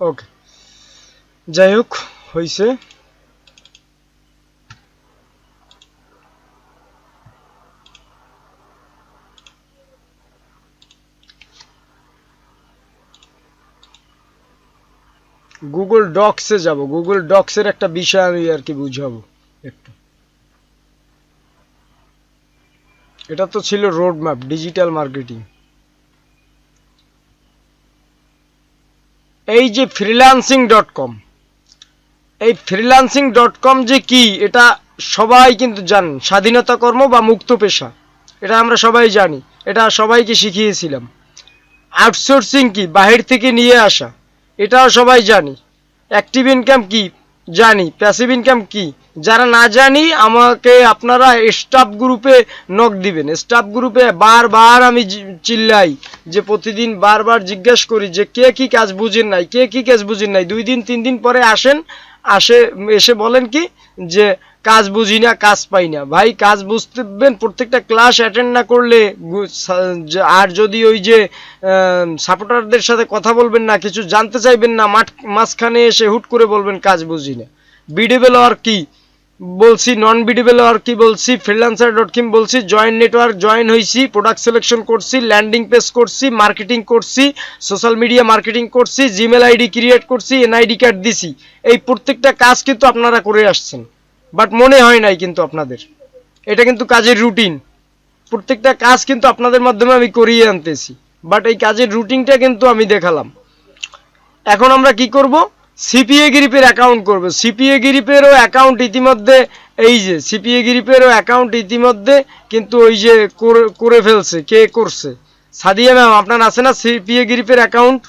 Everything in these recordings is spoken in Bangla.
ওকে, যাই হোক হয়েছে। গুগল ডক্সে যাব, গুগল ডক্সের একটা বিষয় আমি আর কি বুঝাবো একটু। এটা তো ছিল রোড ম্যাপ ডিজিটাল মার্কেটিং। এই যে freelancing.com, এই freelancing.com যে কি এটা সবাই কিন্তু জানেন, স্বাধীনতা কর্ম বা মুক্ত পেশা, এটা আমরা সবাই জানি, এটা সবাইকে শিখিয়েছিলাম। আউটসোর্সিং কি, বাহির থেকে নিয়ে আসা, এটাও সবাই জানি। অ্যাক্টিভ ইনকাম কি জানি, প্যাসিভ ইনকাম কি যারা না জানি আমাকে আপনারা স্টাফ গ্রুপে নক দিবেন। স্টাফ গ্রুপে বারবার আমি চিল্লাই, যে প্রতিদিন বারবার জিজ্ঞেস করি যে কে কি কাজ বুঝেন নাই, কে কি কাজ বুঝেন নাই। 2 দিন 3 দিন পরে এসে বলেন কি যে কাজ বুঝি না, কাজ পাই না। ভাই কাজ বুঝতেবেন, প্রত্যেকটা ক্লাস অ্যাটেন্ড না করলে, আর যদি ওই যে সাপোর্টারদের সাথে কথা বলবেন না, কিছু জানতে চাইবেন না, মাঝখানে এসে হুট করে বলবেন কাজ বুঝি না। বিডেবল আর কি বলছি, নন বিডেবল আর কি বলছি, ফ্রিল্যান্সার.com বলছি, জয়েন নেটওয়ার্ক জয়েন হয়েছি, প্রোডাক্ট সিলেকশন করছি, ল্যান্ডিং পেজ করছি, মার্কেটিং করছি, সোশ্যাল মিডিয়া মার্কেটিং করছি, জিমেল আইডি ক্রিয়েট করছি, এনআইডি কার্ড দিছি। এই প্রত্যেকটা কাজ কিন্তু আপনারা করে আসছেন, বাট মনে হয় নাই কিন্তু আপনাদের। এটা কিন্তু কাজের রুটিন, প্রত্যেকটা কাজ কিন্তু আপনাদের মাধ্যমে আমি করিয়ে আনতেছি, বাট এই কাজের রুটিনটা কিন্তু আমি দেখালাম। এখন আমরা কি করব, সিপিএ গ্রিপের অ্যাকাউন্ট করব। সিপিএ গ্রিপেরও অ্যাকাউন্ট ইতিমধ্যে, এই যে সিপিএ গ্রিপেরও অ্যাকাউন্ট ইতিমধ্যে কিন্তু ওই যে করে ফেলছে। কে করছে? সাদিয়া ম্যাম, আপনার আছে না সিপিএ গ্রিপের অ্যাকাউন্ট?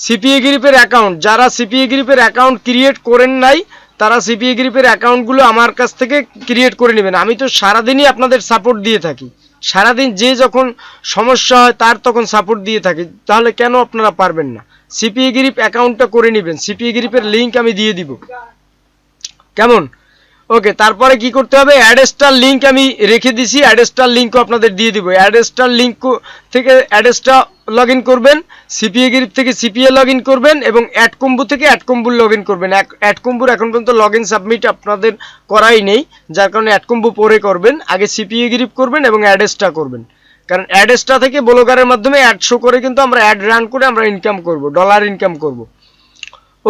সিপিএ গ্রিপের অ্যাকাউন্ট, যারা সিপিএ গ্রিপের অ্যাকাউন্ট ক্রিয়েট করেন নাই তারা সিপিএ গ্রিপের অ্যাকাউন্টগুলো আমার কাছ থেকে ক্রিয়েট করে নেবেন। আমি তো সারাদিনই আপনাদের সাপোর্ট দিয়ে থাকি, সারাদিন যে যখন সমস্যা হয় তার তখন সাপোর্ট দিয়ে থাকি, তাহলে কেন আপনারা পারবেন না? সিপিএ গ্রিপ অ্যাকাউন্টটা করে নেবেন, সিপিএ গ্রিপের লিঙ্ক আমি দিয়ে দিব, কেমন? ওকে, তারপরে কি করতে হবে, অ্যাডস্টার লিঙ্ক আমি রেখে দিছি, অ্যাডস্টার লিঙ্কও আপনাদের দিয়ে দিব। অ্যাডস্টার লিঙ্ক থেকে অ্যাডস্টা লগ ইন করবেন, সিপিএ গ্রিপ থেকে সিপিএ লগ ইন করবেন, এবং অ্যাড কম্বু থেকে অ্যাড কম্বু লগ ইন করবেন। অ্যাড কম্বুর এখন পর্যন্ত লগ ইন সাবমিট আপনাদের করাই নেই, যার কারণে অ্যাড কম্বু পরে করবেন। আগে সিপিএ গ্রিপ করবেন এবং অ্যাডস্টা করবেন, কারণ অ্যাডস্টা থেকে ব্লগারের মাধ্যমে অ্যাড শো করে কিন্তু আমরা অ্যাড রান করে আমরা ইনকাম করব, ডলার ইনকাম করব।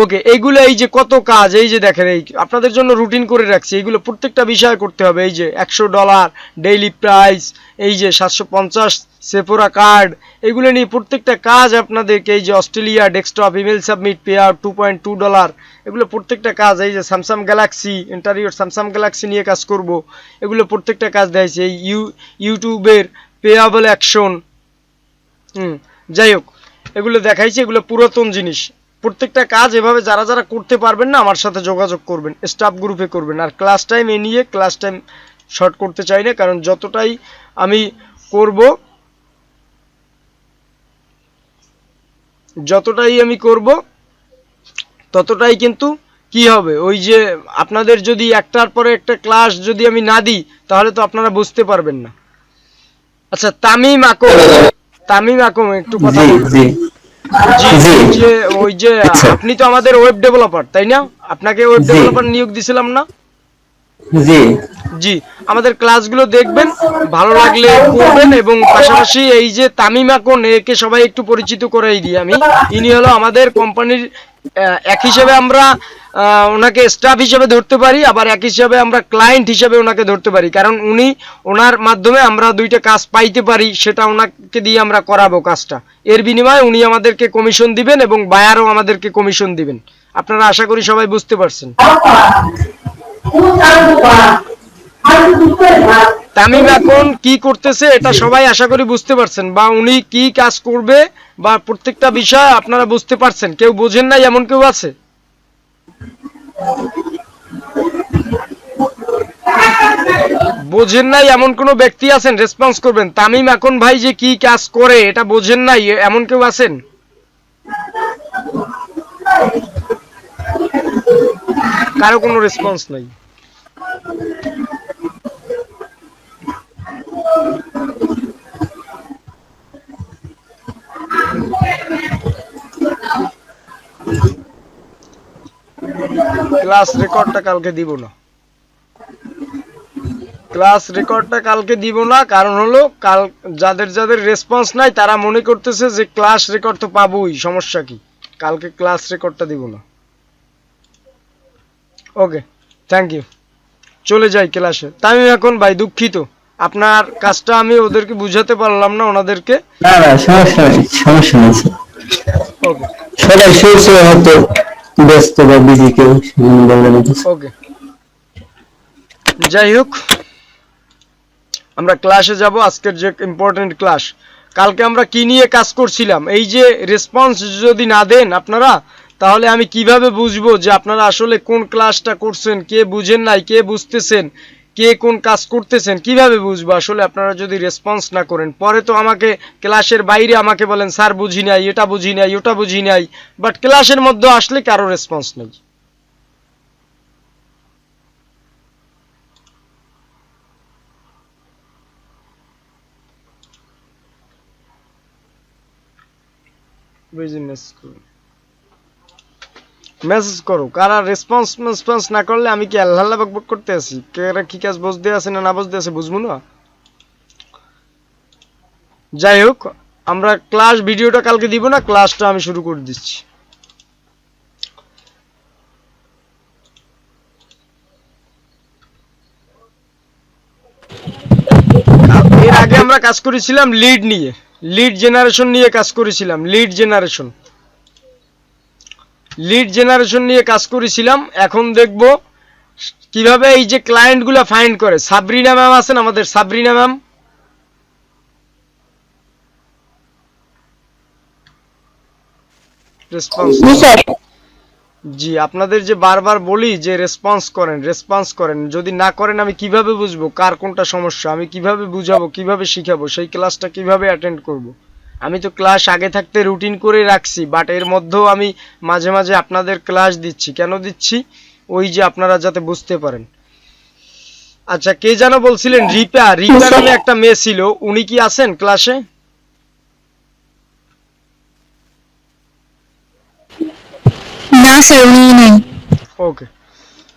ওকে, এইগুলো এই যে কত কাজ, এই যে দেখেন এই আপনাদের জন্য রুটিন করে রাখছি, এইগুলো প্রত্যেকটা বিষয় করতে হবে। এই যে $100 ডেইলি প্রাইস, এই যে 750 সেফোরা কার্ড, এগুলো নিয়ে প্রত্যেকটা কাজ আপনাদেরকে, এই যে Australia desktop email submit pay out $2.2, এগুলো প্রত্যেকটা কাজ। এই যে Samsung Galaxy interior, Samsung Galaxy নিয়ে কাজ করব, এগুলো প্রত্যেকটা কাজ দিয়েছে। এই ইউটিউবের পেয়াবল অ্যাকশন, যাই হোক এগুলো দেখাইছি, এগুলো পুরাতন জিনিস। প্রত্যেকটা কাজ এভাবে যারা যারা করতে পারবেন না আমার সাথে যোগাযোগ করবেন, স্টাফ গ্রুপে করবেন। আর ক্লাস টাইম এ নিয়ে ক্লাস টাইম শর্ট করতে চাই না, কারণ যতটাই আমি করব ততটাই কিন্তু কি হবে, ওই যে আপনাদের যদি একটার পরে একটা ক্লাস যদি আমি না দিই তাহলে তো আপনারা বুঝতে পারবেন না। আচ্ছা, তামিম আকম একটু কথা বলবেন। জি, ওই যে আপনি তো আমাদের ওয়েব ডেভেলপার, তাই না? আপনাকে ওয়েব ডেভেলপার নিয়োগ দিছিলাম না? জি, আমাদের ক্লাসগুলো দেখবেন, ভালো লাগলে করবেন। এবং পাশাপাশি এই যে তামিম আকন, একে সবাই একটু পরিচিত করাই দিই আমি। ইনি হলো আমাদের কোম্পানির এক হিসেবে আমরা ওনাকে স্টাফ হিসেবে ধরতে পারি, আবার এক হিসেবে আমরা ক্লায়েন্ট হিসেবে ওনাকে ধরতে পারি, কারণ ওনার মাধ্যমে আমরা 2টা কাজ পাইতে পারি, সেটা ওনাকে দিয়ে আমরা করাবো কাজটা। এর বিনিময়ে উনি আমাদেরকে কমিশন দিবেন এবং বায়ারও আমাদেরকে কমিশন দিবেন। আপনারা আশা করি সবাই বুঝতে পারছেন। তামিম এখন কি করতেছে এটা সবাই আশা করি বুঝতে পারছেন, বা উনি কি কাজ করবে বা প্রত্যেকটা বিষয় আপনারা বুঝতে পারছেন। কেউ বোঝেন নাই এমন কেউ আছে? বোঝেন নাই এমন কোনো ব্যক্তি আছেন? রেসপন্স করবেন। তামিম এখন ভাই যে কি কাজ করে এটা বোঝেন নাই এমন কেউ আছেন? কারো কোনো রেসপন্স নাই। ক্লাস রেকর্ডটা কালকে দিব না। ক্লাস রেকর্ডটা কালকে দিব না, কারণ হলো কাল যাদের যাদের রেসপন্স নাই তারা মনে করতেছে যে ক্লাস রেকর্ড তো পাবোই, সমস্যা কি, কালকে ক্লাস রেকর্ডটা দিব না। ওকে, থ্যাংক ইউ। চলে যাই ক্লাসে। তামিম এখন ভাই দুঃখিত, আপনার কাজটা আমি ওদেরকে বুঝাতে পারলাম না, ওনাদেরকে। না না, সমস্যা নেই, সমস্যা নেই। ওকে সবাই শুনছে, হয়তো ব্যস্ত বা বিজি কেউ, বললেন। ওকে, যাই হোক আমরা ক্লাসে যাব। আজকের যে ইম্পর্টেন্ট ক্লাস, কালকে আমরা কি নিয়ে কাজ করছিলাম, এই যে রেসপন্স যদি না দেন আপনারা, তাহলে আমি কিভাবে বুঝবো যে আপনারা আসলে কোন ক্লাসটা করছেন, কে বুঝেন নাই, কে বুঝতেছেন, কে কোন কাজ করতেছেন, কিভাবে বুঝবো আসলে আপনারা যদি রেসপন্স না করেন? পরে তো আমাকে ক্লাসের বাইরে আমাকে বলেন স্যার বুঝি নাই, এটা বুঝি নাই, ওটা বুঝি নাই, বাট ক্লাসের মধ্যে আসলে কারো রেসপন্স নেই। বিজনেস মেসেজ করো, কারা রেসপন্স না করলে আমি কি আল্লাহ বকবক করতে আছি? কারা কি কাজ বুঝতে আছে না না বুঝতে আছে বুঝবো না। যাই হোক, আমরা ক্লাস ভিডিওটা কালকে দিব না, ক্লাসটা আমি শুরু করে দিচ্ছি। এর আগে আমরা কাজ করেছিলাম লিড নিয়ে, লিড জেনারেশন নিয়ে কাজ করেছিলাম, লিড জেনারেশন নিয়ে কাজ করেছিলাম। এখন দেখব কিভাবে এই যে ক্লায়েন্টগুলো ফাইন্ড করে। সাবরিনা ম্যাম আছেন আমাদের, সাবরিনা ম্যাম, রেসপন্স। জি, আপনাদের যে বারবার বলি যে রেসপন্স করেন, যদি না করেন আমি কিভাবে বুঝবো কার কোনটা সমস্যা, আমি কিভাবে বুঝাবো, কিভাবে শিখাবো, সেই ক্লাসটা কিভাবে অ্যাটেন্ড করব? আমি তো ক্লাস আগে থাকতে রুটিন করে রাখছি, বাট এর মধ্যেও আমি মাঝে মাঝে আপনাদের ক্লাস দিচ্ছি। কেন দিচ্ছি? ওই যে আপনারা যাতে বুঝতে পারেন। আচ্ছা, কে যেন বলছিলেন, রিপা নামে একটা মেয়ে ছিল, উনি কি আছেন ক্লাসে? না স্যার, উনি নেই। ওকে,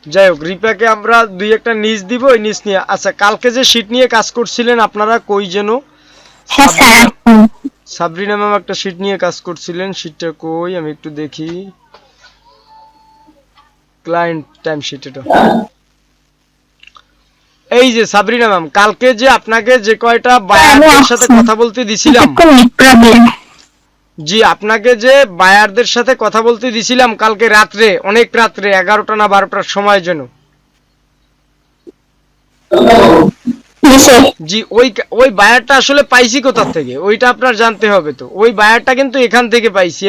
যাই হোক, রিপাকে আমরা দুই একটা নিচ দিব, ওই নিচ নিয়ে। আচ্ছা, কালকে যে শীট নিয়ে কাজ করছিলেন আপনারা, কই যেন? হ্যাঁ স্যার, সাবরিনা ম্যাম একটা শীট নিয়ে কাজ করছিলেন, শীটটা কই আমি একটু দেখি। ক্লায়েন্ট টাইম শীট, এটা এই যে সাবরিনা ম্যাম, কালকে যে আপনাকে যে কয়টা বায়ারদের সাথে কথা বলতে দিছিলাম, জি আপনাকে যে বায়ারদের সাথে কথা বলতে দিছিলাম কালকে রাত্রে, অনেক রাত্রে 11টা না 12টার সময় যেন, জি ওই বায়ারটা আসলে পাইছি কোথা থেকে, ওইটা আপনার জানতে হবে। তো ওই বায়ারটা কিন্তু এখান থেকে পাইছি,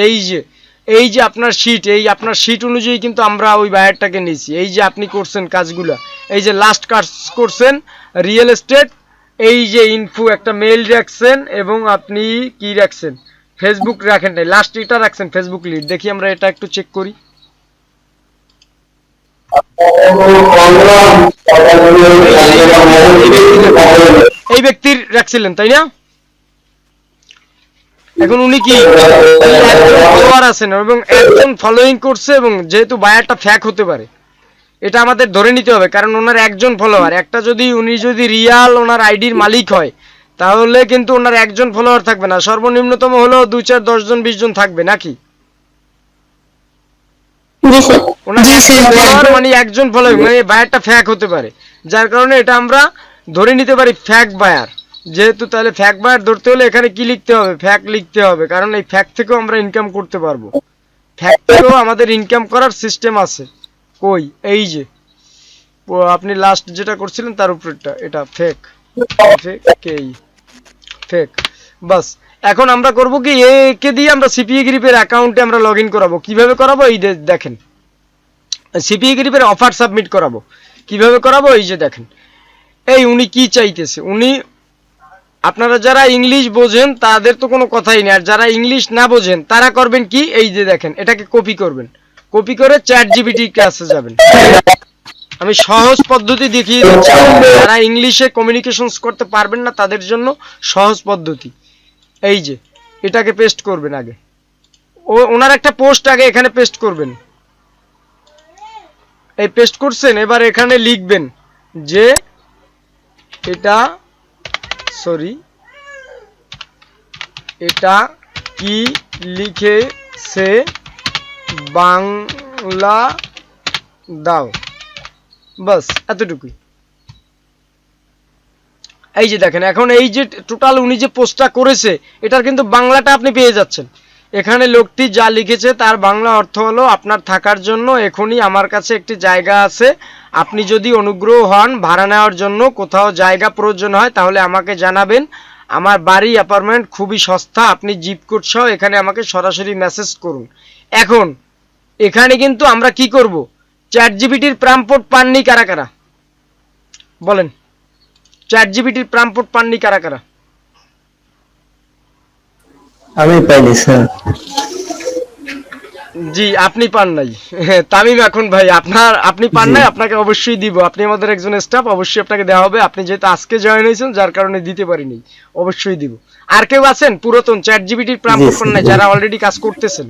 এই যে আপনার শীট, এই আপনার শীট অনুযায়ী কিন্তু আমরা ওই বায়ারটাকে নিয়েছি। এই যে আপনি করছেন কাজগুলা, এই যে লাস্ট কাজ করছেন রিয়েল এস্টেট, এই যে ইনফো একটা মেইল রাখছেন, এবং আপনি কি রাখছেন, ফেসবুক রাখেন নাই, লাস্ট এটা রাখছেন ফেসবুক লিড। দেখি আমরা এটা একটু চেক করি। এই ব্যক্তির রাখছিলেন তাই না? এখন উনি কি একজন ফলোয়ার আছেন এবং একজন ফলোইং করছে, এবং যেহেতু বায়ারটা ফ্যাক হতে পারে, এটা আমাদের ধরে নিতে হবে, কারণ ওনার একজন ফলোয়ার, একটা যদি উনি যদি রিয়াল ওনার আইডির মালিক হয়, তাহলে কিন্তু ওনার একজন ফলোয়ার থাকবে না, সর্বনিম্নতম হলেও 2 4 10 জন 20 জন থাকবে নাকি? মানে একজন ফলোইং, মানে বায়ারটা ফ্যাক হতে পারে, যার কারণে এটা আমরা ধরে নিতে পারি ফ্যাক বায়ার। যেহেতু তাহলে ফ্যাক বায়ার ধরতে হলে এখানে কি লিখতে হবে, ফ্যাক লিখতে হবে, কারণ এই ফ্যাক থেকেও আমরা ইনকাম করতে পারবো, ফ্যাক থেকেও আমাদের ইনকাম করার সিস্টেম আছে। কই, এই যে আপনি লাস্ট যেটা করছিলেন তার উপরেরটা, এটা ফেক, ফেক। বাস, এখন আমরা করব কি, একে দিয়ে আমরা সিপিএ গ্রিপের অ্যাকাউন্টে আমরা লগ ইন করাবো। কিভাবে করাবো এই দেখেন, সিপিএ গ্রিপের অফার সাবমিট করাবো। কিভাবে করাবো এই যে দেখেন, এই উনি কি চাইতেছে, উনি, আপনারা যারা ইংলিশ বোঝেন তাদের তো কোনো কথাই নেই, আর যারা ইংলিশ না বোঝেন তারা করবেন কি, এই যে দেখেন, এটাকে কপি করবেন, কপি করে চ্যাট জিপিটি কাছে যাবেন। আমি সহজ পদ্ধতি দেখিয়ে দিচ্ছি, যারা ইংলিশে কমিউনিকেশনস করতে পারবেন না তাদের জন্য সহজ পদ্ধতি। এই যে এটাকে পেস্ট করবেন আগে, ওনার একটা পোস্ট আগে এখানে পেস্ট করবেন, এই পেস্ট করছেন, এবার এখানে লিখবেন যে এটা এটা কি লিখেছে বাংলা দাও, বাস এতটুকুই। এই যে দেখেন, এখন এই যে টোটাল উনি যে পোস্টটা করেছে এটার কিন্তু বাংলাটা আপনি পেয়ে যাচ্ছেন। এখানে লোকটি যা লিখেছে তার বাংলা অর্থ হলো, আপনার থাকার জন্য এখনই আমার কাছে একটি জায়গা আছে, আপনি যদি অনুগ্রহ হন ভাড়া নেওয়ার জন্য কোথাও জায়গা প্রয়োজন হয় তাহলে আমাকে জানাবেন, আমার বাড়ি অ্যাপার্টমেন্ট খুবই সস্তা, আপনি জিপ কোড সহ এখানে আমাকে সরাসরি মেসেজ করুন। এখন এখানে কিন্তু আমরা কি করব, চ্যাট জিপিটির প্রাম্পট পাননি কারা কারা বলেন, চ্যাট জিপিটির প্রাম্পট পাননি কারা কারা? আমি পাইনি স্যার। জি আপনি পান নাই। তামিম এখন ভাই আপনি পান নাই, আপনাকে অবশ্যই দিব, আপনি আমাদের একজন স্টাফ, অবশ্যই আপনাকে দেওয়া হবে। আপনি যেহেতু আজকে জয়েন হয়েছেন যার কারণে দিতে পারিনি, অবশ্যই দিব। আর কেউ আছেন পুরাতন চ্যাট জিপিটির প্রাম্পট পান নাই যারা অলরেডি কাজ করতেছেন?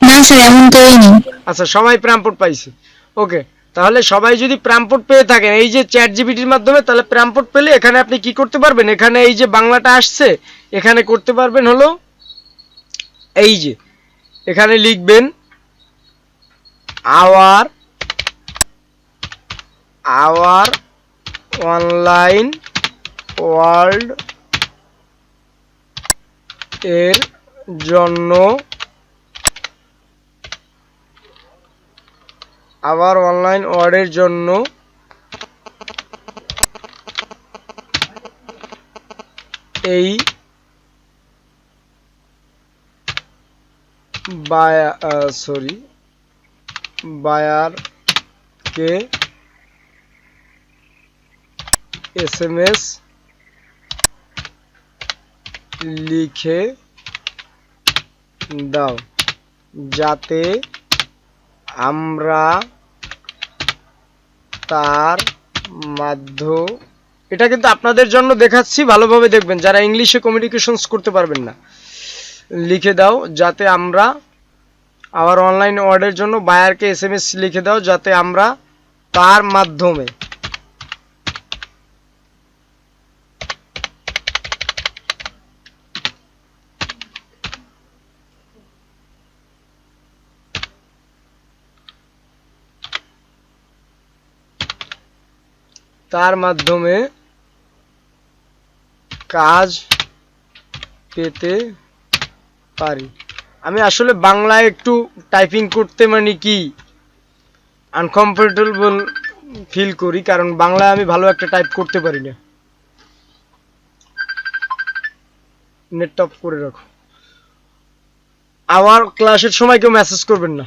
না স্যার, এমন কেউই নেই। আচ্ছা সবাই প্রাম্পট পাইছে, ওকে। তাহলে সবাই যদি প্রাম্পট পেয়ে থাকেন এই যে চ্যাট জিপিটির মাধ্যমে, তাহলে প্রাম্পট পেলে এখানে আপনি কি করতে পারবেন, এখানে এই যে বাংলাটা আসছে এখানে করতে পারবেন হলো এই যে এখানে লিখবেন আওয়ার অনলাইন ওয়ার্ল্ড এর জন্য, আবার অনলাইন ওয়ার্ডের জন্য এই বায়ারকে এসএমএস লিখে দাও যাতে আমরা তার মাধ্যমে, এটা কিন্তু আপনাদের জন্য দেখাচ্ছি, ভালোভাবে দেখবেন যারা ইংলিশে কমিউনিকেশনস করতে পারবেন না, লিখে দাও যাতে আমরা, আবার অনলাইন অর্ডারের জন্য বায়ারকে এসএমএস লিখে দাও যাতে আমরা তার মাধ্যমে কাজ পেতে পারি। আমি আসলে বাংলায় একটু টাইপিং করতে মানে কি আনকমফোর্টেবল ফিল করি, কারণ বাংলায় আমি ভালো একটা টাইপ করতে পারি না। নেট অফ করে রাখো। আওয়ার ক্লাসের সময় কেউ মেসেজ করবেন না।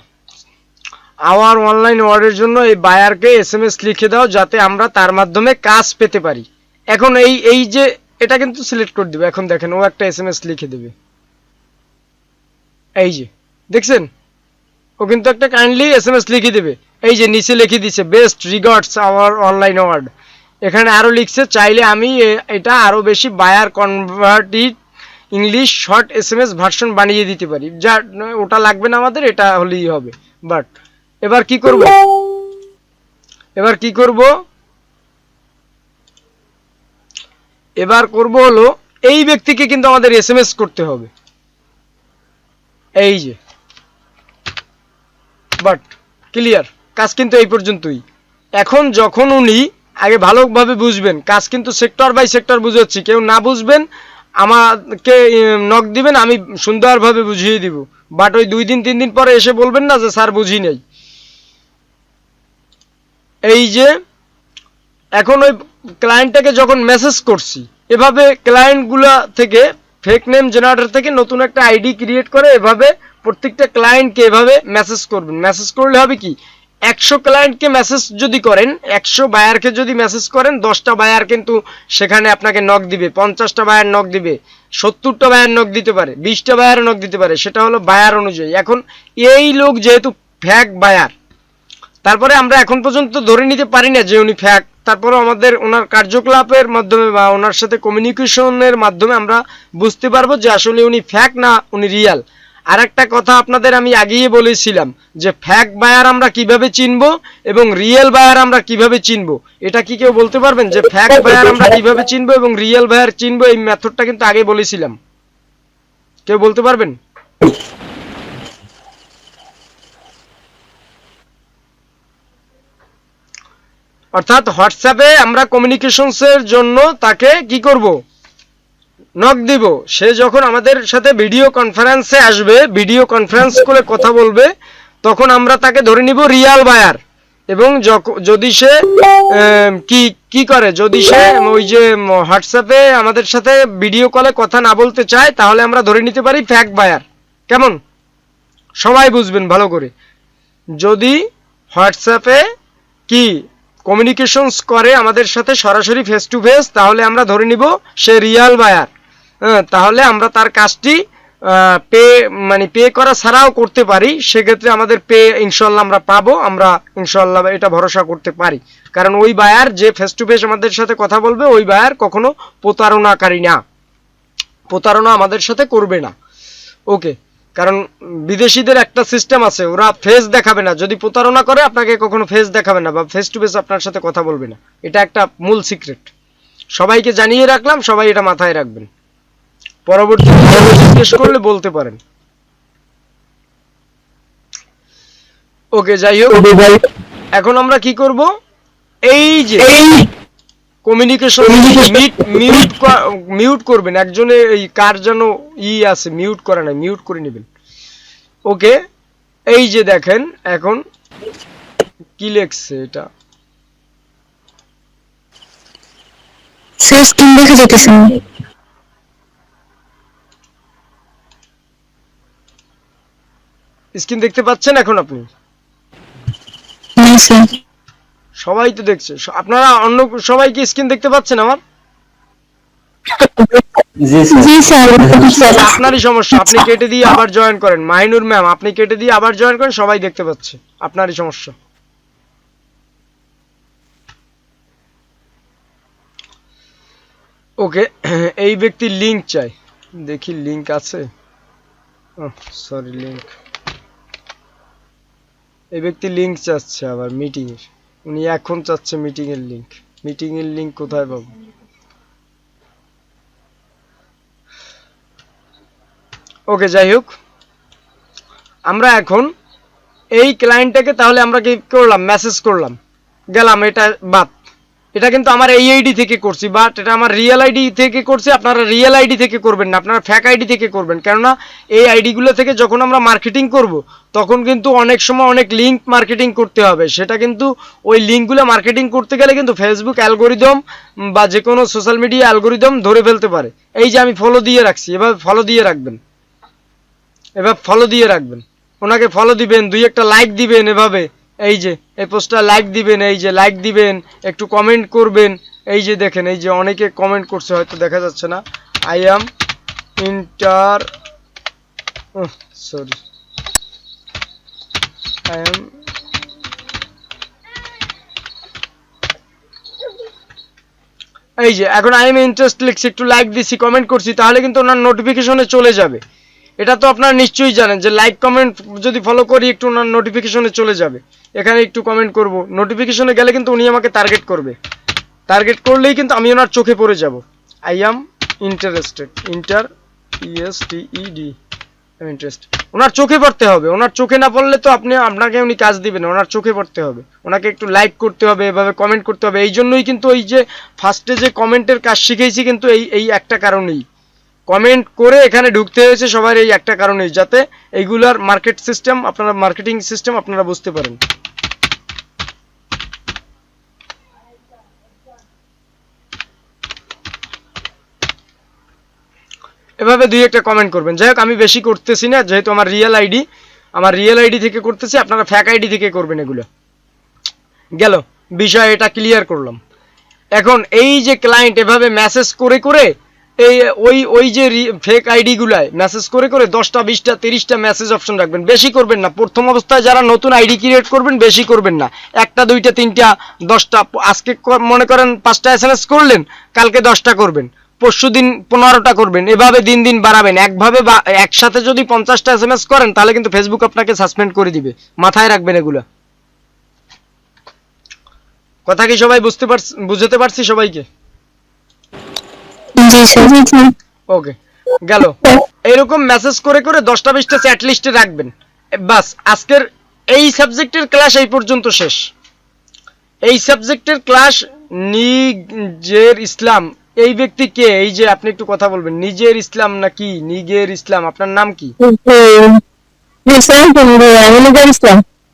আওয়ার অনলাইন অর্ডারের জন্য এই বায়ারকে এসএমএস লিখে দাও যাতে আমরা তার মাধ্যমে কাজ পেতে পারি। এখন এই যে এটা কিন্তু সিলেক্ট করে দিবে, এখন দেখেন ও একটা এসএমএস লিখে দেবে, এই যে দেখছেন ও কিন্তু একটা কাইন্ডলি এসএমএস লিখে দেবে। এই যে নিচে লিখে দিছে best regards our online word, এখানে আরো লিখছে চাইলে আমি এটা আরো বেশি buyer converted English short SMS version বানিয়ে দিতে পারি, যা ওটা লাগবে না আমাদের, এটা হলেই হবে। বাট এবার কি করব, এবার করব হলো এই ব্যক্তিকে কিন্তু আমাদের এসএমএস করতে হবে, এই যে। বাট ক্লিয়ার, কাজ কিন্তু এই পর্যন্তই। এখন যখন উনি আগে ভালোভাবে বুঝবেন, কাজ কিন্তু সেক্টর বাই সেক্টর বুঝাচ্ছি, কেউ না বুঝবেন আমাকে নক দিবেন, আমি সুন্দরভাবে বুঝিয়ে দিব। বাট ওই 2 দিন 3 দিন পরে এসে বলবেন না যে স্যার বুঝি নাই। এই যে এখন ওই ক্লায়েন্টটাকে যখন মেসেজ করছি, এভাবে ক্লায়েন্টগুলা থেকে ফেক নেম জেনারেটর থেকে নতুন একটা আইডি ক্রিয়েট করে এভাবে প্রত্যেকটা ক্লায়েন্টকে এভাবে মেসেজ করবেন। মেসেজ করলে হবে কি, 100 ক্লায়েন্টকে মেসেজ যদি করেন, 100 বায়ারকে যদি মেসেজ করেন, 10টা বায়ার কিন্তু সেখানে আপনাকে নক দিবে, 50টা বায়ার নক দিবে, 70টা বায়ার নক দিতে পারে, 20টা বায়ার নক দিতে পারে, সেটা হলো বায়ার অনুযায়ী। এখন এই লোক যেহেতু ফেক বায়ার, তারপরে আমরা এখন পর্যন্ত ধরে নিতে পারি না যে উনি ফ্যাক, তারপরে আমাদের ওনার কার্যকলাপের মাধ্যমে বা ওনার সাথে কমিউনিকেশনের মাধ্যমে আমরা বুঝতে পারবো যে আসলে উনি ফ্যাক না উনি রিয়াল। আরেকটা কথা আপনাদের আমি আগেই বলেছিলাম যে ফ্যাক বায়ার আমরা কিভাবে চিনবো এবং রিয়েল বায়ার আমরা কিভাবে চিনবো, এটা কি কেউ বলতে পারবেন যে ফ্যাক বায়ার আমরা কিভাবে চিনবো এবং রিয়েল বায়ার চিনবো? এই মেথডটা কিন্তু আগে বলেছিলাম, কেউ বলতে পারবেন? অর্থাৎ হোয়াটসঅ্যাপে আমরা কমিউনিকেশনসের জন্য তাকে কি করব, নক দিব। সে যখন আমাদের সাথে ভিডিও কনফারেন্সে আসবে, ভিডিও কনফারেন্স করে কথা বলবে, তখন আমরা তাকে ধরে নিব রিয়াল বায়ার। এবং যদি সে কি করে, যদি সে ওই যে হোয়াটসঅ্যাপে আমাদের সাথে ভিডিও কলে কথা না বলতে চায়, তাহলে আমরা ধরে নিতে পারি ফ্যাক বায়ার। কেমন, সবাই বুঝবেন ভালো করে। যদি হোয়াটসঅ্যাপে কি কমিউনিকেশনস করে আমাদের সাথে সরাসরি ফেস টু ফেস, তাহলে আমরা ধরে নিব সে রিয়াল বায়ার। তাহলে আমরা তার কাজটি পে করা ছাড়াও করতে পারি, সেক্ষেত্রে আমাদের পে ইনশাল্লাহ আমরা পাবো, আমরা ইনশাল্লাহ এটা ভরসা করতে পারি। কারণ ওই বায়ার যে ফেস টু ফেস আমাদের সাথে কথা বলবে, ওই বায়ার কখনো প্রতারণাকারী না, প্রতারণা আমাদের সাথে করবে না। ওকে, কারণ বিদেশিদের একটা সিস্টেম আছে, ওরা ফেস দেখাবে না, যদি প্রতারণা করে আপনাকে কখনো ফেস দেখাবে না বা ফেস টু ফেস আপনার সাথে কথা বলবে না। এটা একটা মূল সিক্রেট, সবাইকে জানিয়ে রাখলাম, সবাই এটা মাথায় রাখবেন, পরবর্তীতে জিজ্ঞেস করলে বলতে পারেন। ওকে, যাই হোক, এখন আমরা কি করব, এই যে কমিউনিকেশন মিউট করবেন একজনে, এই কার যেন আছে মিউট করা নাই, মিউট করে নেবেন। ওকে, এই যে দেখেন এখন কি লেখছে, এটা স্ক্রিন দেখা যাইতেছে না। স্ক্রিন দেখতে পাচ্ছেন এখন আপনি? না স্যার। সবাই তো দেখছে, আপনারা অন্য সবাই কি স্ক্রিন দেখতে পাচ্ছেন আমার? জি স্যার। আপনারই সমস্যা, আপনি কেটে দিয়ে আবার জয়েন করেন। মাহিনুর ম্যাম, আপনি কেটে দিয়ে আবার জয়েন করেন, সবাই দেখতে পাচ্ছে, আপনারই সমস্যা। ওকে, এই ব্যক্তির লিংক চাই, দেখি লিংক আছে। সরি, লিংক, এই ব্যক্তি লিংক চাচ্ছে আবার মিটিং এর, উনি এখন চাচ্ছে মিটিং এর লিংক। মিটিং এর লিংক কোথায় পাবো? ওকে, যাই হোক, আমরা এখন এই ক্লায়েন্টটাকে তাহলে আমরা কি করলাম, মেসেজ করলাম, গেলাম, এটা বাদ। এটা কিন্তু আমার এই আইডি থেকে করছি, বাট এটা আমার রিয়েল আইডি থেকে করছি। আপনারা রিয়েল আইডি থেকে করবেন না, আপনারা ফ্যাক আইডি থেকে করবেন। কেননা এই আইডিগুলো থেকে যখন আমরা মার্কেটিং করব, তখন কিন্তু অনেক সময় অনেক লিঙ্ক মার্কেটিং করতে হবে। সেটা কিন্তু ওই লিঙ্কগুলো মার্কেটিং করতে গেলে কিন্তু ফেসবুক অ্যালগোরিদম বা যে কোনো সোশ্যাল মিডিয়া অ্যালগোরিদম ধরে ফেলতে পারে। এই যে আমি ফলো দিয়ে রাখছি, এভাবে ফলো দিয়ে রাখবেন, এভাবে ফলো দিয়ে রাখবেন, ওনাকে ফলো দিবেন, দুই একটা লাইক দিবেন, এভাবে এই যে এই পোস্টটা লাইক দিবেন, এই যে লাইক দিবেন, একটু কমেন্ট করবেন। এই যে দেখেন, এই যে অনেকে কমেন্ট করছে, হয়তো দেখা যাচ্ছে না। I am inter sorry I am এই যে এখন আই এম ইন্টারেস্ট লিখছি, একটু লাইক দিছি, কমেন্ট করছি, তাহলে কিন্তু ওনার নোটিফিকেশনে চলে যাবে। এটা তো আপনারা নিশ্চয়ই জানেন যে লাইক কমেন্ট যদি ফলো করি, একটু ওনার নোটিফিকেশনে চলে যাবে। এখানে একটু কমেন্ট করব, নোটিফিকেশনে গেলে কিন্তু উনি আমাকে টার্গেট করবে, টার্গেট করলেই কিন্তু আমি ওনার চোখে পড়ে যাব। I am interested, inter ESTED, interest, ওনার চোখে পড়তে হবে। ওনার চোখে না পড়লে তো আপনাকে উনি কাজ দিবেন, ওনার চোখে পড়তে হবে, ওনাকে একটু লাইক করতে হবে, এভাবে কমেন্ট করতে হবে। এই জন্যই কিন্তু ওই যে ফার্স্টে যে কমেন্টের কাজ শিখেছি, কিন্তু এই একটা কারণেই কমেন্ট করে এখানে ঢুকতে হয়েছে সবার, এই একটা কারণেই, যাতে এইগুলার মার্কেট সিস্টেম, আপনারা মার্কেটিং সিস্টেম আপনারা বুঝতে পারেন। এভাবে দুই একটা কমেন্ট করবেন। যাই হোক, আমি বেশি করতেছি না, যেহেতু আমার রিয়েল আইডি থেকে করতেছি, আপনারা ফ্যাক আইডি থেকে করবেন। এগুলো গেল বিষয়, এটা ক্লিয়ার করলাম। এখন এই যে ক্লায়েন্ট এভাবে মেসেজ করে করে এই ওই যে ফেক আইডি গুলায় মেসেজ করে করে 10টা 20টা 30টা মেসেজ অপশন রাখবেন, বেশি করবেন না। প্রথম অবস্থায় যারা নতুন আইডি ক্রিয়েট করবেন, বেশি করবেন না, 1টা 2টা 3টা 10টা। আজকে মনে করেন 5টা SMS করলেন, কালকে 10টা করবেন, পরশুদিন 15টা করবেন, এভাবে দিন দিন বাড়াবেন। একভাবে একসাথে যদি 50টা এসএমএস করেন তাহলে কিন্তু ফেসবুক আপনাকে সাসপেন্ড করে দিবে, মাথায় রাখবেন এগুলা। কথা কি সবাই বুঝতে পারছি সবাইকে? জি স্যার। ওকে, গেল। এরকম মেসেজ করে করে 10টা 20টা চ্যাট লিস্টে রাখবেন। বাস, আজকের এই সাবজেক্টের ক্লাস এই পর্যন্ত শেষ। এই সাবজেক্টের ক্লাস নিজের ইসলাম, এই ব্যক্তি কে? এই যে আপনি একটু কথা বলবেন, নিজের ইসলাম নাকি নিগের ইসলাম, আপনার নাম কি?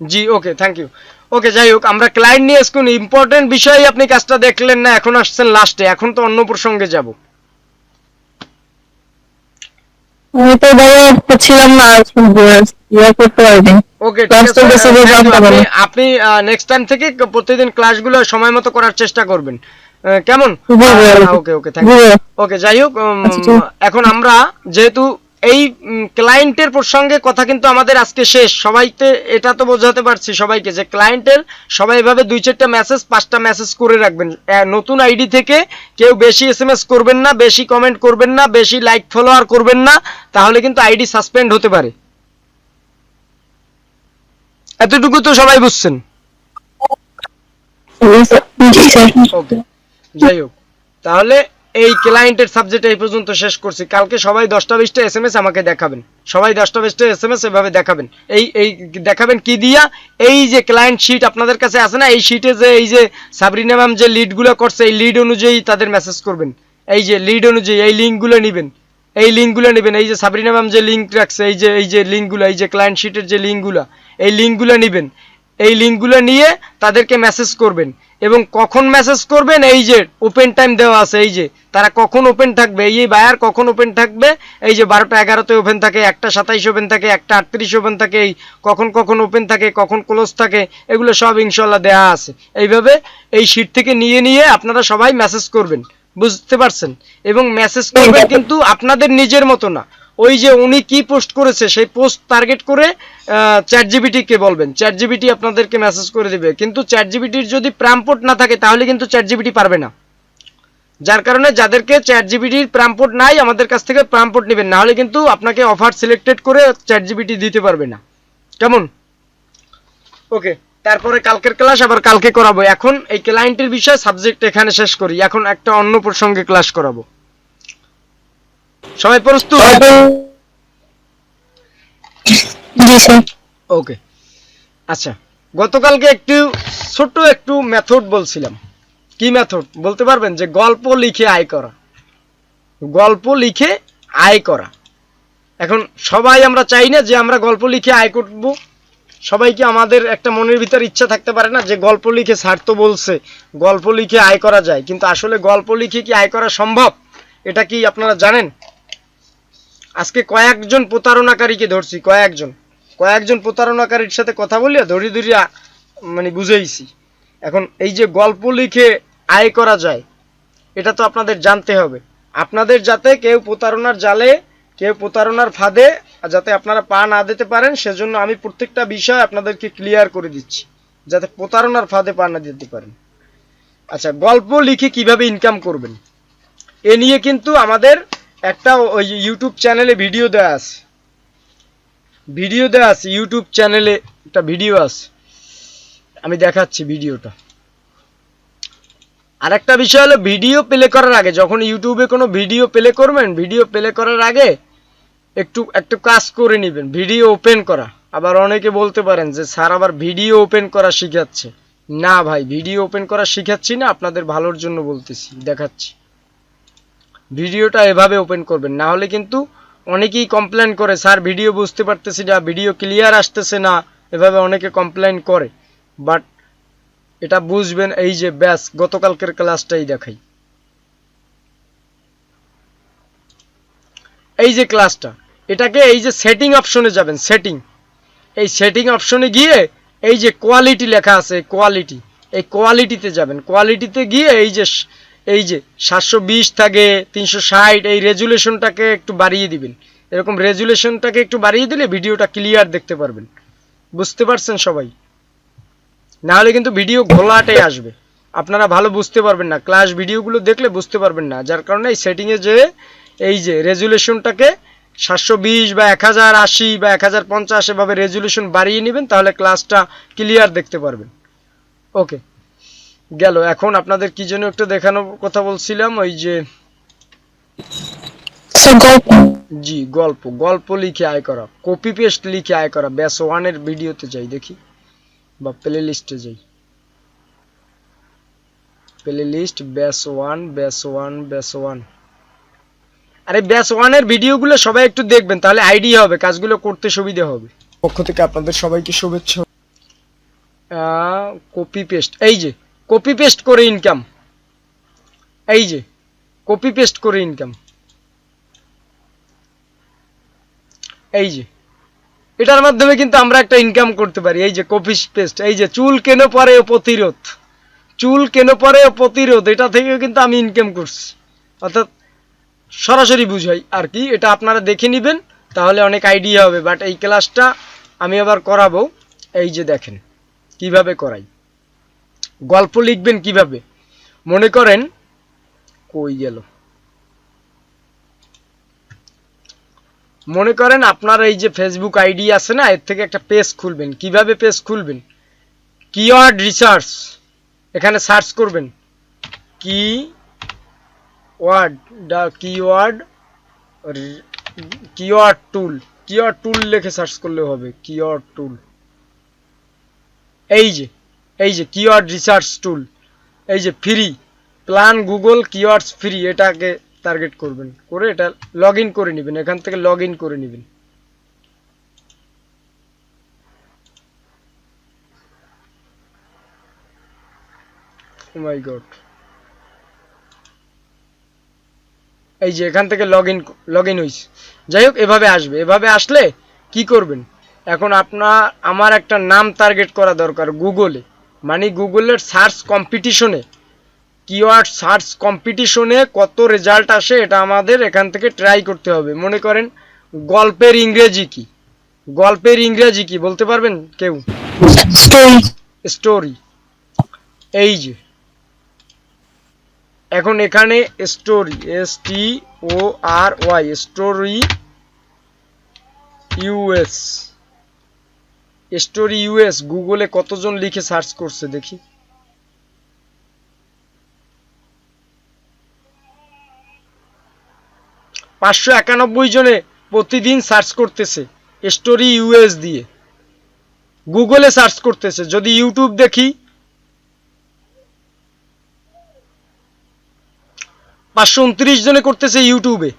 জি, ওকে, থ্যাংক ইউ। ওকে, যাই হোক, আমরা ক্লায়েন্ট নিয়ে আজকে ইম্পর্টেন্ট বিষয়ে আপনি কাজটা দেখলেন না, এখন আসছেন লাস্টে, এখন তো অন্য প্রসঙ্গে যাব। আমি তো ছিলাম না, করতে পারিনি। ওকে, ঠিক আছে, আপনি নেক্সট টাইম থেকে প্রতিদিন ক্লাসগুলো সময় মতো করার চেষ্টা করবেন, কেমন? ওকে ওকে, থ্যাংক ইউ। ওকে, যাই হোক, এখন আমরা যেহেতু এই ক্লায়েন্টের প্রসঙ্গে কথা কিন্তু আমাদের আজকে শেষ। সবাইকে এটা তো বোঝাতে পারছি সবাইকে যে ক্লায়েন্টের সবাই এভাবে 2-4টা মেসেজ 5টা মেসেজ করে রাখবেন। নতুন আইডি থেকে কেউ বেশি এসএমএস করবেন না, বেশি কমেন্ট করবেন না, বেশি লাইক ফলোয়ার করবেন না, তাহলে কিন্তু আইডি সাসপেন্ড হতে পারে। এতটুকু তো সবাই বুঝছেন? ওকে, যাই হোক, তাহলে এই ক্লায়েন্টের সাবজেক্ট এই পর্যন্ত শেষ করছি। কালকে সবাই 10টা 20টা এসএমএস আমাকে দেখাবেন, সবাই 10টা 20টা এসএমএস এভাবে দেখাবেন। এই দেখাবেন কি দিয়া? এই যে ক্লায়েন্ট শিট আপনাদের কাছে আছে না, এই শিটে যে এই যে সাবরিনা ম্যাম যে লিডগুলো করছে, এই লিড অনুযায়ী তাদের মেসেজ করবেন। এই যে লিড অনুযায়ী এই লিঙ্কগুলো নেবেন, এই লিঙ্কগুলো নেবেন। এই যে সাবরিনা ম্যাম যে লিঙ্ক রাখছে, এই যে লিঙ্কগুলো, এই যে ক্লায়েন্ট শিটের যে লিঙ্কগুলো, এই লিঙ্কগুলো নেবেন। এই লিঙ্কগুলো নিয়ে তাদেরকে মেসেজ করবেন। এবং কখন মেসেজ করবেন? এই যে ওপেন টাইম দেওয়া আছে, এই যে তারা কখন ওপেন থাকবে, এই বায়ার কখন ওপেন থাকবে, এই যে 12টা 11তে ওপেন থাকে, 1টা 27 ওপেন থাকে, 1টা 38 ওপেন থাকে, এই কখন কখন ওপেন থাকে, কখন ক্লোজ থাকে, এগুলো সব ইনশাল্লাহ দেওয়া আছে। এইভাবে এই শিট থেকে নিয়ে নিয়ে আপনারা সবাই মেসেজ করবেন, বুঝতে পারছেন? এবং মেসেজ করবেন কিন্তু আপনাদের নিজের মতো না, ওই যে উনি কি পোস্ট করেছে সেই পোস্ট টার্গেট করে চ্যাটজিপিটি কে বলবেন, চ্যাটজিপিটি আপনাদেরকে মেসেজ করে দিবে। কিন্তু চ্যাটজিপিটির যদি প্রাম্পট না থাকে তাহলে কিন্তু চ্যাটজিপিটি পারবে না। যার কারণে যাদেরকে চ্যাটজিপিটির প্রাম্পট নাই আমাদের কাছ থেকে প্রাম্পট নেবেন, না হলে কিন্তু আপনাকে অফার সিলেক্টেড করে চ্যাটজিপিটি দিতে পারবে না, কেমন? ওকে, তারপরে কালকের ক্লাস আবার কালকে করাবো। এখন এই ক্লায়েন্টের বিষয় সাবজেক্ট এখানে শেষ করি, এখন একটা অন্য প্রসঙ্গে ক্লাস করাবো। সবাই প্রস্তুত? জি স্যার। ওকে, আচ্ছা, গতকালকে ছোট্ট একটু মেথড বলছিলাম। কি মেথড বলতে পারবেন? যে গল্প লিখে আয় করা, গল্প লিখে আয় করা। এখন সবাই আমরা চাই না যে আমরা গল্প লিখে আয় করব? সবাইকে আমাদের একটা মনের ভিতর ইচ্ছা থাকতে পারে না যে গল্প লিখে স্যার তো বলছে গল্প লিখে আয় করা যায়, কিন্তু আসলে গল্প লিখে কি আয় করা সম্ভব? এটা কি আপনারা জানেন? আজকে কয়েকজন প্রতারণাকারীকে ধরছি, কয়েকজন প্রতারণাকারীর সাথে কথা বলিয়া ধরিয়া মানে বুঝাইছি। এখন এই যে গল্প লিখে আয় করা যায়, এটা তো আপনাদের জানতে হবে। আপনাদের যাতে কেউ প্রতারণার জালে, কেউ প্রতারণার ফাঁদে যাতে আপনারা পা না দিতে পারেন, সেজন্য আমি প্রত্যেকটা বিষয় আপনাদেরকে ক্লিয়ার করে দিচ্ছি, যাতে প্রতারণার ফাঁদে পা না দিতে পারেন। আচ্ছা, গল্প লিখে কিভাবে ইনকাম করবেন এ নিয়ে কিন্তু আমাদের একটা ওই ইউটিউব চ্যানেলে ভিডিও দেওয়া আছে, ইউটিউব চ্যানেলে একটা ভিডিও আছে, আমি দেখাচ্ছি ভিডিওটা। আর একটা বিষয় হলো, ভিডিও প্লে করার আগে, যখন ইউটিউবে কোনো ভিডিও প্লে করবেন, ভিডিও প্লে করার আগে একটু কাজ করে নেবেন, ভিডিও ওপেন করা। আবার অনেকে বলতে পারেন যে স্যার আবার ভিডিও ওপেন করা শিখাচ্ছে। না ভাই, ভিডিও ওপেন করা শিখাচ্ছি না, আপনাদের ভালোর জন্য বলতেছি, দেখাচ্ছি। ভিডিওটা এভাবে ওপেন করবেন, না হলে কিন্তু অনেকেই কমপ্লেন করে স্যার ভিডিও বুঝতে পারতেছি না, ভিডিও ক্লিয়ার আসতেছে না, এভাবে অনেকে কমপ্লেন করে। বাট এটা বুঝবেন, এই যে ব্যাস গতকালকের ক্লাসটাই দেখাই, এই যে ক্লাসটা, এটাকে এই যে সেটিং অপশনে যাবেন, এই সেটিং অপশনে গিয়ে এই যে কোয়ালিটি লেখা আছে, এই কোয়ালিটিতে যাবেন। কোয়ালিটিতে গিয়ে এই যে 720 থাকে 360, এই রেজুলেশনটাকে একটু বাড়িয়ে দিবেন। এরকম রেজুলেশনটাকে একটু বাড়িয়ে দিলে ভিডিওটা ক্লিয়ার দেখতে পারবেন, বুঝতে পারছেন সবাই? না হলে কিন্তু ভিডিও ঘোলাটে আসবে। আপনারা ভালো বুঝতে পারবেন না, ক্লাস ভিডিওগুলো দেখলে বুঝতে পারবেন না, যার কারণে এই সেটিংয়ে যে এই যে রেজুলেশনটাকে 720 বা 1080 বা 1050 এভাবে রেজুলেশন বাড়িয়ে নেবেন, তাহলে ক্লাসটা ক্লিয়ার দেখতে পারবেন। ওকে, গেল। এখন আপনাদের কি যেন একটু দেখানোর কথা বলছিলাম, ওই যে জি গল্প, গল্প লিখে আয় করা, কপি পেস্ট লিখে আয় করা। ব্যাস 1 ভিডিওতে যাই দেখি, বা প্লে লিস্টে যাই, প্লে লিস্ট ব্যাস 1 ব্যাস 1 ব্যাস 1। আরে ব্যাস 1 ভিডিওগুলো সবাই একটু দেখবেন, তাহলে আইডিয়া হবে, কাজগুলো করতে সুবিধা হবে। পক্ষ থেকে আপনাদের সবাইকে শুভেচ্ছা। কপি পেস্ট, এই যে কপি পেস্ট করে ইনকাম, এই যে কপি পেস্ট করে ইনকাম, এই যে এটার মাধ্যমে কিন্তু আমরা একটা ইনকাম করতে পারি। এই যে কপি পেস্ট, এই যে চুল কেন পরে প্রতিরোধ, চুল কেন পরে প্রতিরোধ, এটা থেকেও কিন্তু আমি ইনকাম করছি। অর্থাৎ সরাসরি বুঝাই আর কি, এটা আপনারা দেখে নেবেন তাহলে অনেক আইডিয়া হবে। বাট এই ক্লাসটা আমি আবার করাবো, এই যে দেখেন কিভাবে করাই। গল্প লিখবেন কিভাবে, মনে করেন কই গেল, মনে করেন আপনার এই যে ফেসবুক আইডি আছে না, এর থেকে একটা পেজ খুলবেন। কিভাবে পেজ খুলবেন, কিওয়ার্ড রিসার্চ, এখানে সার্চ করবেন কিওয়ার্ড টুল, কিওয়ার্ড টুল লিখে সার্চ করলে হবে, কিওয়ার্ড টুল। এই যে কিওয়ার্ড রিসার্চ টুল, এই যে free plan Google keywords free, এটাকে টার্গেট করবেন, করে এটা লগ ইন করে নেবেন, এখান থেকে লগ ইন করে নেবেন। ও মাই গড, এই যে এখান থেকে লগ ইন হয়েছে। যাই হোক, এভাবে আসবে। এভাবে আসলে কি করবেন, এখন আমার একটা নাম টার্গেট করা দরকার গুগলে, মানে গুগলের সার্চ কম্পিটিশনে, কিওয়ার্ড সার্চ কম্পিটিশনে কত রেজাল্ট আসে এটা আমাদের এখান থেকে ট্রাই করতে হবে। মনে করেন গল্পের ইংরেজি কি, গল্পের ইংরেজি কি বলতে পারবেন কেউ? স্টোরি। এই যে এখন এখানে story, STORY, story US, story US গুগলে কতজন লিখে সার্চ করছে দেখি। পাঁচশো 91 জনে প্রতিদিন সার্চ করতেছে স্টোরি ইউএস দিয়ে, গুগলে সার্চ করতেছে। যদি ইউটিউব দেখি 529 জনে করতেছে ইউটিউবে,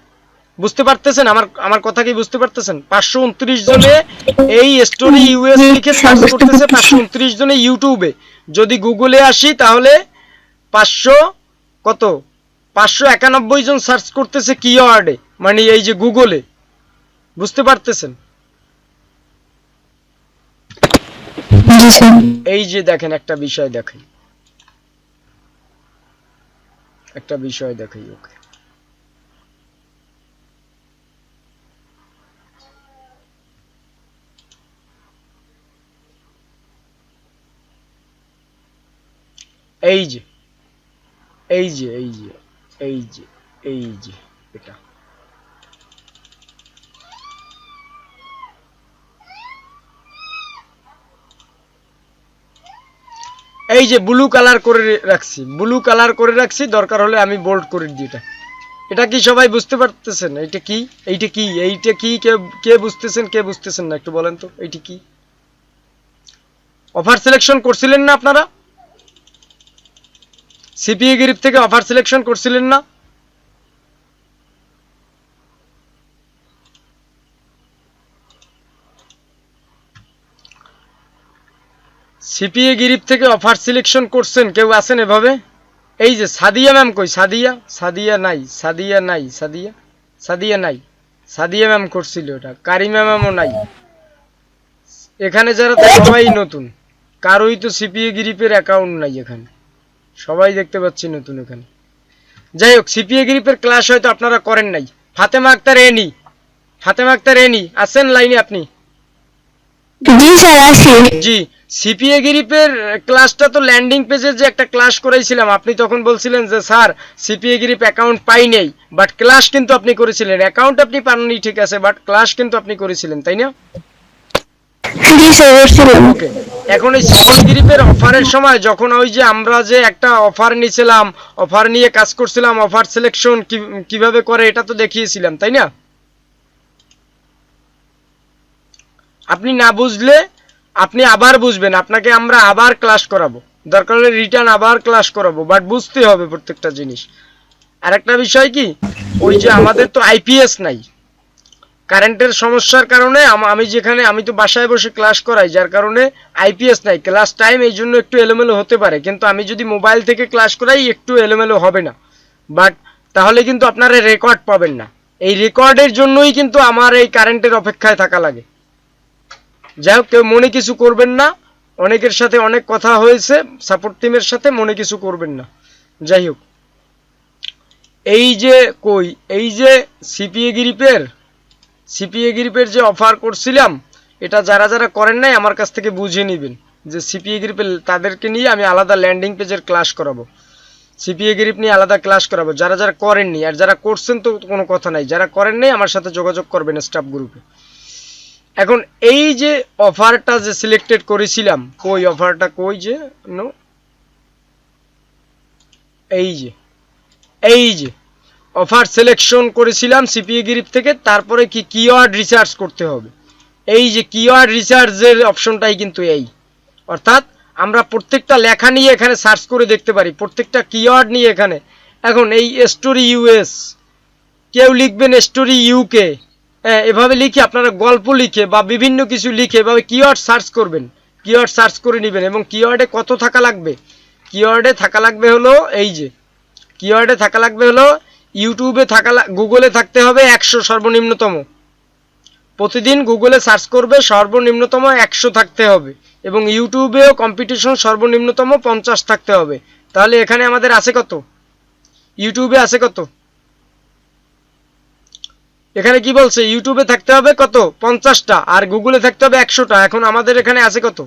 বুঝতে পারতেছেন আমার কথা কি বুঝতে পারতেছেন? 529 জনে এই স্টোরি ইউএস লিখে সার্চ করতেছে, 529 জনে ইউটিউবে। যদি গুগলে আসি তাহলে 591 জন সার্চ করতেছে কিওয়ার্ডে, মানে এই যে গুগলে, বুঝতে পারতেছেন? এই যে দেখেন একটা বিষয় দেখাই, ওকে এই যে এটা এই যে ব্লু কালার করে রাখছি, দরকার হলে আমি বোল্ড করে দিই। এটা কি সবাই বুঝতে পারতেছেন? এইটা কি কে বুঝতেছেন না একটু বলেন তো, এইটা কি? অফার সিলেকশন করছিলেন না আপনারা? সিপিএ গ্রিপ থেকে অফার সিলেকশন করছিলেন না? সিপিএ গ্রিপ থেকে অফার সিলেকশন করছেন কেউ আছেন এভাবে? এই যে সাদিয়া ম্যাম কই? সাদিয়া নাই, সাদিয়া ম্যাম করছিল এটা। কারিমা ম্যামও নাই। এখানে যারা সবাই নতুন, কারোই তো সিপিএ গ্রিপের অ্যাকাউন্ট নাই এখানে, সবাই দেখতে পাচ্ছি নতুন এখানে। যাই হোক, সিপিএ গ্রিপের ক্লাস হয়তো আপনারা করেন নাই। ফাতেমা আক্তার এনি আছেন লাইনে আপনি? জি স্যার, আছি। জি, সিপিএ গ্রিপের ক্লাসটা তো ল্যান্ডিং পেজে যে একটা ক্লাস করাইছিলাম, আপনি তখন বলছিলেন যে স্যার সিপিএ গ্রিপ অ্যাকাউন্ট পাই নেই, বাট ক্লাস কিন্তু আপনি করেছিলেন। অ্যাকাউন্ট আপনি পাননি ঠিক আছে, বাট ক্লাস কিন্তু আপনি করেছিলেন, তাই না? জি স্যার করছিলাম। ওকে, এখন এই সিপিএ গ্রিপের অফারের সময় যখন ওই যে আমরা যে একটা অফার নিয়েছিলাম, অফার নিয়ে কাজ করছিলাম, অফার সিলেকশন কিভাবে করে এটা তো দেখিয়েছিলাম, তাই না? আপনি না বুঝলে আপনি আবার বুঝবেন, আপনাকে আমরা আবার ক্লাস করাবো, দরকার হলে রিটার্ন আবার ক্লাস করাবো, বাট বুঝতে হবে প্রত্যেকটা জিনিস। আর একটা বিষয় কি, ওই যে আমাদের তো আইপিএস নাই, কারেন্টের সমস্যার কারণে আমি তো বাসায় বসে ক্লাস করাই, যার কারণে আইপিএস নাই, ক্লাস টাইম এই জন্য একটু এলোমেলো হতে পারে, কিন্তু আমি যদি মোবাইল থেকে ক্লাস করাই একটু এলোমেলো হবে না, বাট তাহলে কিন্তু আপনারা রেকর্ড পাবেন না। এই রেকর্ডের জন্যই কিন্তু আমার এই কারেন্টের অপেক্ষায় থাকা লাগে। যাই হোক, কেউ মনে কিছু করবেন না, অনেকের সাথে অনেক কথা হয়েছে সাপোর্ট টিমের সাথে, মনে কিছু করবেন না। যাই হোক, এই যে সিপিএ গ্রিপের যে অফার করছিলাম, এটা যারা যারা করেন নাই আমার কাছ থেকে বুঝে নেবেন যে সিপিএ গ্রিপের তাদেরকে নিয়ে আমি আলাদা ল্যান্ডিং পেজের ক্লাস করাবো, সিপিএ গ্রিপ নিয়ে আলাদা ক্লাস করাবো, যারা যারা করেননি। আর যারা করছেন তো কোনো কথা নাই, যারা করেন নাই আমার সাথে যোগাযোগ করবেন স্টাফ গ্রুপে। এখন এই যে অফারটা যে সিলেক্টেড করেছিলাম, অফারটা যে নো, এই যে অফার সিলেকশন করেছিলাম সিপিএ গ্রিপ থেকে, তারপরে কি কিওয়ার্ড রিসার্চ করতে হবে। এই যে কিওয়ার্ড রিসার্চের অপশনটাই কিন্তু এই, অর্থাৎ আমরা প্রত্যেকটা লেখা নিয়ে এখানে সার্চ করে দেখতে পারি, প্রত্যেকটা কিওয়ার্ড নিয়ে এখানে। এখন এই স্টোরি ইউএস, কেউ লিখবেন স্টোরি ইউকে, এভাবে লিখে আপনারা গল্প লিখে বা বিভিন্ন কিছু লিখে এভাবে কিওয়ার্ড সার্চ করবেন, কিওয়ার্ড সার্চ করে নেবেন। এবং কিওয়ার্ডে কত থাকা লাগবে, কিওয়ার্ডে থাকা লাগবে হলো ইউটিউবে গুগলে থাকতে হবে 100 সর্বনিম্নতম, প্রতিদিন গুগলে সার্চ করবে সর্বনিম্নতম 100 থাকতে হবে, এবং ইউটিউবেও কম্পিটিশন সর্বনিম্নতম 50 থাকতে হবে। তাহলে এখানে আমাদের আছে কত, ইউটিউবে আছে কত, এখানে কি বলছে, ইউটিউবে থাকতে হবে কত 50টা, আর গুগলে থাকতে হবে 100টা। এখন আমাদের এখানে আছে কত,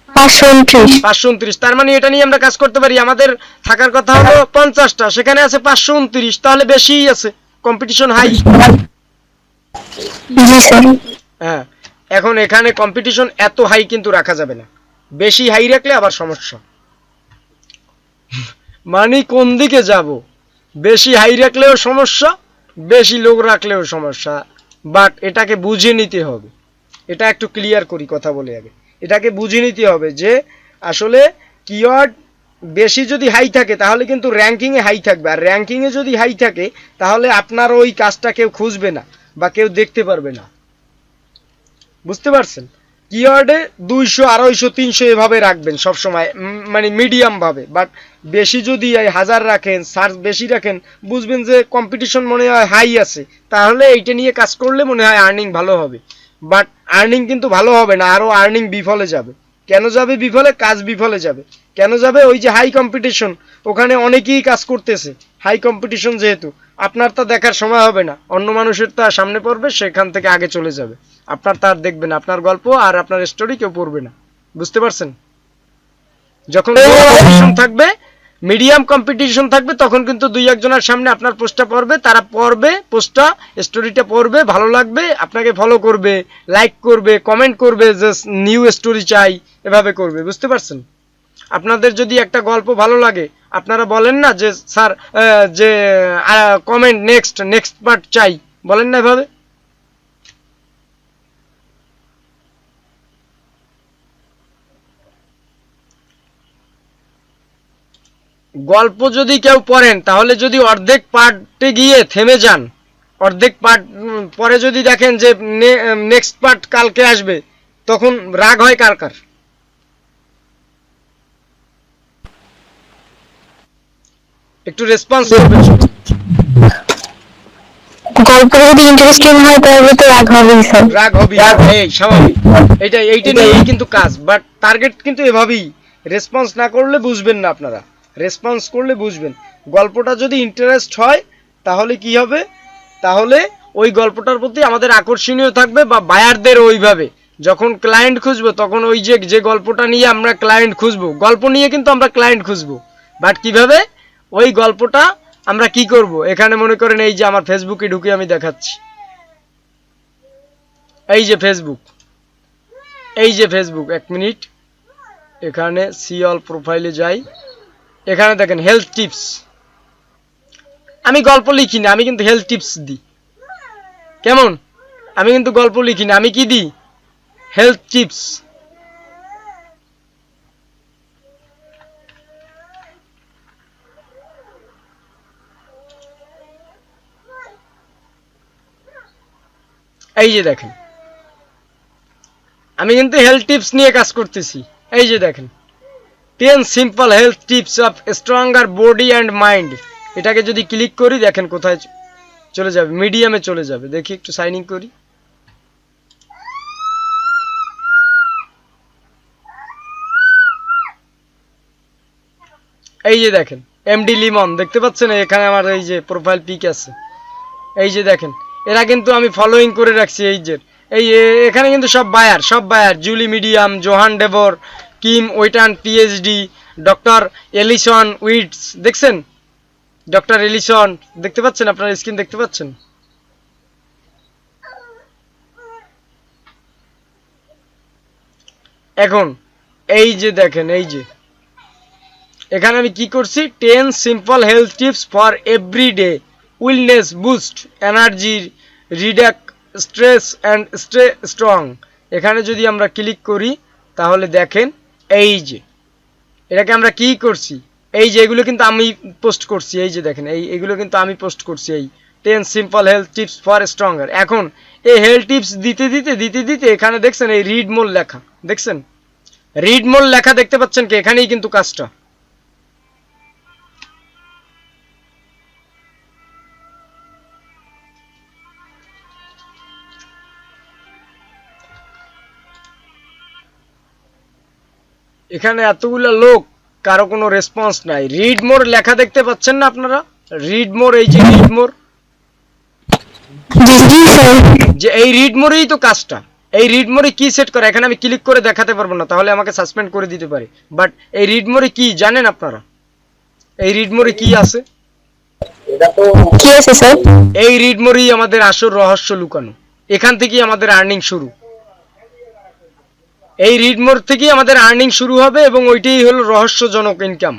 529। তার মানে এটা নিয়ে আমরা কাজ করতে পারি, আমাদের থাকার কথা হলো 50টা, সেখানে আছে 529, তাহলে বেশিই আছে, কম্পিটিশন হাই। হ্যাঁ, এখন এখানে কম্পিটিশন এত হাই কিন্তু রাখা যাবে না, বেশি হাই রাখলে আবার সমস্যা। মানে কোন দিকে যাব, বেশি হাই রাখলেও সমস্যা, বেশি লোক রাখলেও সমস্যা, বাট এটাকে বুঝে নিতে হবে। এটা একটু ক্লিয়ার করি কথা বলে আগে, এটাকে বুঝে নিতে হবে যে আসলে কিওয়ার্ড বেশি যদি হাই থাকে তাহলে কিন্তু র্যাঙ্কিংয়ে হাই থাকবে, আর র্যাঙ্কিংয়ে যদি হাই থাকে তাহলে আপনার ওই কাজটা কেউ খুঁজবে না বা কেউ দেখতে পারবে না, বুঝতে পারছেন? কিওয়ার্ডে 200, 250, 300 এভাবে রাখবেন সবসময়, মানে মিডিয়াম ভাবে। বাট বেশি যদি 1000 রাখেন, সার্চ বেশি রাখেন, বুঝবেন যে কম্পিটিশন মনে হয় হাই আছে, তাহলে এইটা নিয়ে কাজ করলে মনে হয় আর্নিং ভালো হবে। বাট আর্নিং কিন্তু ভালো হবে না, আরও আর্নিং বিফলে যাবে। কেন যাবে বিফলে, কাজ বিফলে যাবে। কেন যাবে, ওই যে হাই কম্পিটিশন, ওখানে অনেকেই কাজ করতেছে, হাই কম্পিটিশন যেহেতু, আপনার তা দেখার সময় হবে না, অন্য মানুষের তা সামনে পড়বে, সেখান থেকে আগে চলে যাবে, আপনার তার দেখবেন, আপনার গল্প আর আপনার স্টোরি কেউ পড়বে না, বুঝতে পারছেন? যখন কম্পিটিশন থাকবে, মিডিয়াম কম্পিটিশন থাকবে, তখন কিন্তু 2-1 জনের সামনে আপনার পোস্টটা পড়বে, তারা পড়বে পোস্টটা, স্টোরিটা পড়বে, ভালো লাগবে, আপনাকে ফলো করবে, লাইক করবে, কমেন্ট করবে যে নিউ স্টোরি চাই, এভাবে করবে, বুঝতে পারছেন? আপনাদের যদি একটা গল্প ভালো লাগে, আপনারা বলেন না যে স্যার যে কমেন্ট নেক্সট পার্ট চাই, বলেন না এভাবে? গল্প যদি কেউ পড়েন, তাহলে যদি অর্ধেক পার্টে গিয়ে থেমে যান, অর্ধেক পার্ট পরে যদি দেখেন যে নেক্সট পার্ট কালকে আসবে, তখন রাগ হয় কার কার? একটু রেসপন্স করবেন। গল্পটা যদি ইন্টারেস্টিং হয় তাহলে তো রাগ হবেই স্যার, রাগ হবে, এই স্বাভাবিক, এইটা নিয়েই কিন্তু কাজ। বাট টার্গেট কিন্তু এভাবেই, রেসপন্স না করলে বুঝবেন না আপনারা, রেসপন্স করলে বুঝবেন। গল্পটা যদি ইন্টারেস্ট হয় তাহলে কি হবে, তাহলে ওই গল্পটার প্রতি আমাদের আকর্ষণীয় থাকবে, বা বায়ারদের ওইভাবে যখন ক্লায়েন্ট খুঁজবো তখন ওই যে গল্পটা নিয়ে আমরা ক্লায়েন্ট খুঁজবো, গল্প নিয়ে কিন্তু আমরা ক্লায়েন্ট খুঁজবো, বাট কিভাবে ওই গল্পটা আমরা কি করব, এখানে মনে করেন এই যে আমার ফেসবুকে ঢুকে আমি দেখাচ্ছি, এই যে ফেসবুক, এই যে ফেসবুক, 1 মিনিট, এখানে সি অল প্রোফাইলে যাই, এখানে দেখেন হেলথ টিপস, আমি গল্প লিখি না, আমি কিন্তু হেলথ টিপস দিই, কেমন, আমি কিন্তু গল্প লিখি না, আমি কি দিই, হেলথ টিপস। এই যে দেখেন আমি কিন্তু হেলথ টিপস নিয়ে কাজ করতেছি, এই যে দেখেন 10 simple health tips of stronger body and mind, এটাকে যদি ক্লিক করি দেখেন কোথায় চলে যাবে, মিডিয়ামে চলে যাবে, দেখি একটু সাইন ইন করি, এই যে দেখেন এমডি লিমন, দেখতে পাচ্ছেন এখানে আমার এই যে প্রোফাইল পিক আছে, এই যে দেখেন এরা কিন্তু আমি ফলোইং করে রাখছি, এখানে কিন্তু সব বায়ার, জুলি মিডিয়াম, জোহান ডেভর, কিম ওয়েটান পিএইচডি, ডক্টর এলিসন উইটস, দেখছেন ডক্টর এলিসন, দেখতে পাচ্ছেন, আপনার স্ক্রিন দেখতে পাচ্ছেন, এখন এই যে দেখেন, এই যে এখানে আমি কি করছি, 10 simple health tips for everyday wellness boost energy reduce stress and stay strong, এখানে যদি আমরা ক্লিক করি তাহলে দেখেন এই যে এটাকে আমরা কি করছি, এই যে এগুলো কিন্তু আমি পোস্ট করছি, এই যে দেখেন এইগুলো কিন্তু আমি পোস্ট করছি, এই 10 simple health tips for stronger. এখন এই হেলথ টিপস দিতে দিতে এখানে দেখছেন এই রিড মোর লেখা, দেখছেন রিড মোর লেখা দেখতে পাচ্ছেন কি, এখানেই কিন্তু কাজটা, এখানে এতগুলা লোক, কারো কোনো রেসপন্স নাই, রিড মোর লেখা দেখতে পাচ্ছেন না আপনারা, রিড মোর, এই যে রিড মোর, যে এই রিড মোরেই তো কাজটা, এই রিড মোরে কি সেট করা, এখানে আমি ক্লিক করে দেখাতে পারবো না, তাহলে আমাকে সাসপেন্ড করে দিতে পারে, বাট এই রিড মোরে কি জানেন আপনারা, এই রিড মোরে কি আছে, কি আছে স্যার? এই রিড মোরেই আমাদের আসল রহস্য লুকানো, এখান থেকেই আমাদের আর্নিং শুরু, এই রিড মোর থেকেই আমাদের আর্নিং শুরু হবে, এবং ওইটাই হলো রহস্যজনক ইনকাম,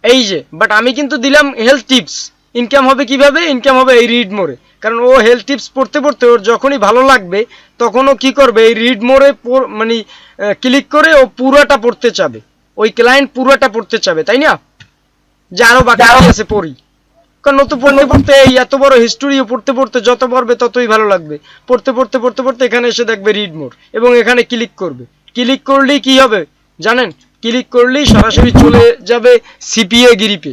এই যে, বাট আমি কিন্তু দিলাম হেলথ টিপস, ইনকাম হবে কিভাবে, ইনকাম হবে এই রিড মোরে, কারণ ও হেলথ টিপস পড়তে পড়তে ওর যখনই ভালো লাগবে তখন ও কি করবে, এই রিড মোরে মানে ক্লিক করে ও পুরোটা পড়তে চাবে, ওই ক্লায়েন্ট পুরোটা পড়তে চাবে, তাই না, যে আরো বাকি আছে পড়ি, কারণ ও তো পড়তে পড়তে এই এত বড় হিস্টোরিও পড়তে পড়তে যত পড়বে ততই ভালো লাগবে, পড়তে পড়তে এখানে এসে দেখবে রিড মোর, এবং এখানে ক্লিক করবে, ক্লিক করলেই কি হবে জানেন, ক্লিক করলেই সরাসরি চলে যাবে সিপিএ গ্রিপে,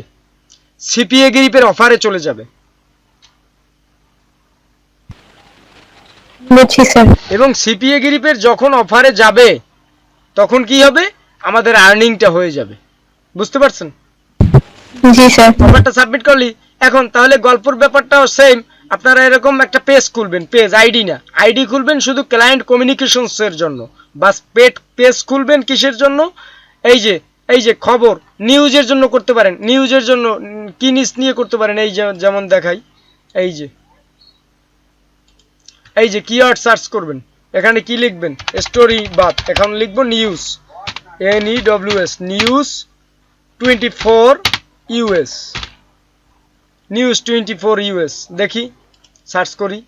সিপিএ গ্রিপের অফারে চলে যাবে, বুঝছি স্যার। এবং সিপিএ গ্রিপের যখন অফারে যাবে তখন কি হবে, আমাদের আর্নিংটা হয়ে যাবে, বুঝতে পারছেন, জি স্যার। অফারটা সাবমিট করলি, এখন তাহলে গল্পের ব্যাপারটাও সেম, আপনারা এরকম একটা পেজ খুলবেন, পেজ আইডি না, আইডি খুলবেন শুধু ক্লায়েন্ট কমিউনিকেশনস এর জন্য, বাস পেজ খুলবেন কিসের জন্য, এই যে খবর নিউজের জন্য করতে পারেন, নিউজের জন্য কি নিউজ নিয়ে করতে পারেন, এই যে যেমন দেখাই, এই যে কিওয়ার্ড সার্চ করবেন, এখানে কি লিখবেন, স্টোরি বাত, এখন লিখবো news, NEWS news 24 US, news 24 US, দেখি সার্চ করি,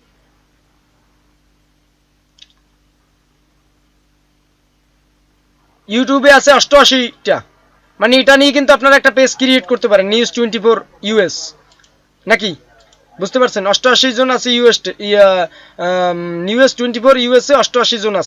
ইউটিউবে আছে 88টা, মানে এটা নিয়ে কিন্তু আপনারা একটা পেজ ক্রিয়েট করতে পারেন, নিউজ 24 US, নাকি বুঝতে পারছেন, 88 জন আছে নিউজ 24 US এ 88 জন আছে।